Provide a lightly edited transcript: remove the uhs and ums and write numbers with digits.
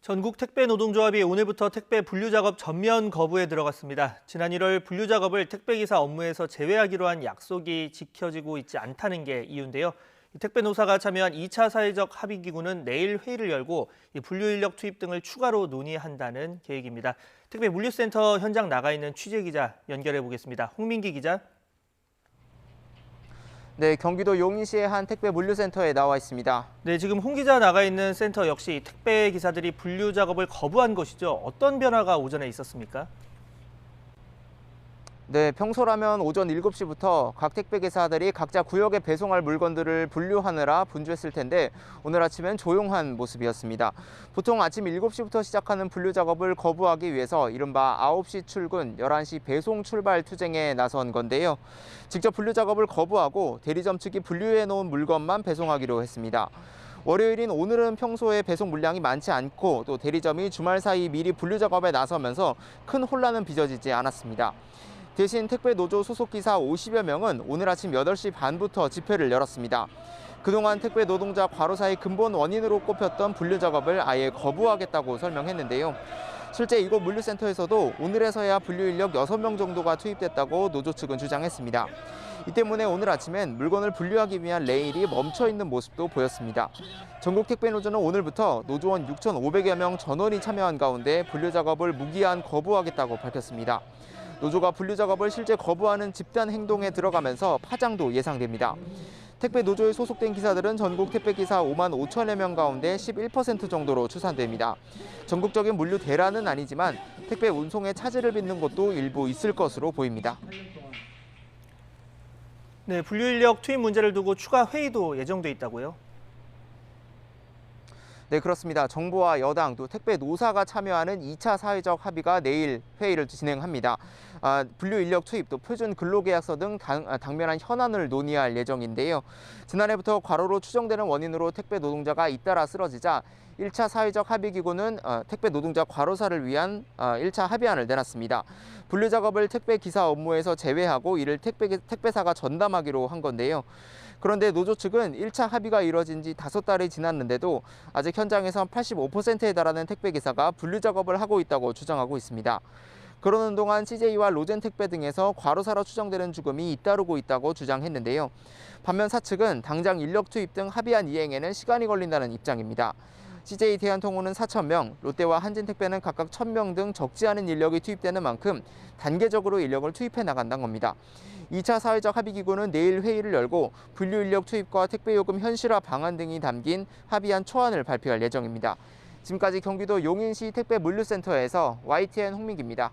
전국 택배 노동조합이 오늘부터 택배 분류 작업 전면 거부에 들어갔습니다. 지난 1월 분류 작업을 택배기사 업무에서 제외하기로 한 약속이 지켜지고 있지 않다는 게 이유인데요. 택배 노사가 참여한 2차 사회적 합의기구는 내일 회의를 열고 분류 인력 투입 등을 추가로 논의한다는 계획입니다. 택배 물류센터 현장 나가 있는 취재기자 연결해 보겠습니다. 홍민기 기자. 네, 경기도 용인시의 한 택배 물류센터에 나와 있습니다. 네, 지금 홍 기자 나가 있는 센터 역시 택배 기사들이 분류 작업을 거부한 것이죠. 어떤 변화가 오전에 있었습니까? 네, 평소라면 오전 7시부터 각 택배 기사들이 각자 구역에 배송할 물건들을 분류하느라 분주했을 텐데 오늘 아침엔 조용한 모습이었습니다. 보통 아침 7시부터 시작하는 분류 작업을 거부하기 위해서 이른바 9시 출근, 11시 배송 출발 투쟁에 나선 건데요. 직접 분류 작업을 거부하고 대리점 측이 분류해 놓은 물건만 배송하기로 했습니다. 월요일인 오늘은 평소에 배송 물량이 많지 않고 또 대리점이 주말 사이 미리 분류 작업에 나서면서 큰 혼란은 빚어지지 않았습니다. 대신 택배 노조 소속 기사 50여 명은 오늘 아침 8시 반부터 집회를 열었습니다. 그동안 택배 노동자 과로사의 근본 원인으로 꼽혔던 분류 작업을 아예 거부하겠다고 설명했는데요. 실제 이곳 물류센터에서도 오늘에서야 분류 인력 6명 정도가 투입됐다고 노조 측은 주장했습니다. 이 때문에 오늘 아침엔 물건을 분류하기 위한 레일이 멈춰 있는 모습도 보였습니다. 전국 택배노조는 오늘부터 노조원 6,500여 명 전원이 참여한 가운데 분류 작업을 무기한 거부하겠다고 밝혔습니다. 노조가 분류 작업을 실제 거부하는 집단 행동에 들어가면서 파장도 예상됩니다. 택배 노조에 소속된 기사들은 전국 택배 기사 5만 5천여 명 가운데 11% 정도로 추산됩니다. 전국적인 물류 대란은 아니지만 택배 운송에 차질을 빚는 곳도 일부 있을 것으로 보입니다. 네, 분류 인력 투입 문제를 두고 추가 회의도 예정돼 있다고요? 네, 그렇습니다. 정부와 여당 또 택배 노사가 참여하는 2차 사회적 합의가 내일 회의를 진행합니다. 분류 인력 투입 또 표준 근로계약서 등 당면한 현안을 논의할 예정인데요. 지난해부터 과로로 추정되는 원인으로 택배 노동자가 잇따라 쓰러지자 1차 사회적 합의기구는 택배 노동자 과로사를 위한 1차 합의안을 내놨습니다. 분류 작업을 택배 기사 업무에서 제외하고 이를 택배사가 전담하기로 한 건데요. 그런데 노조 측은 1차 합의가 이뤄진 지 5달이 지났는데도 아직 현장에선 85%에 달하는 택배기사가 분류 작업을 하고 있다고 주장하고 있습니다. 그러는 동안 CJ와 로젠택배 등에서 과로사로 추정되는 죽음이 잇따르고 있다고 주장했는데요. 반면 사측은 당장 인력 투입 등 합의안 이행에는 시간이 걸린다는 입장입니다. CJ 대한통운은 4,000명, 롯데와 한진택배는 각각 1,000명 등 적지 않은 인력이 투입되는 만큼 단계적으로 인력을 투입해 나간다는 겁니다. 2차 사회적 합의기구는 내일 회의를 열고 분류 인력 투입과 택배요금 현실화 방안 등이 담긴 합의안 초안을 발표할 예정입니다. 지금까지 경기도 용인시 택배 물류센터에서 YTN 홍민기입니다.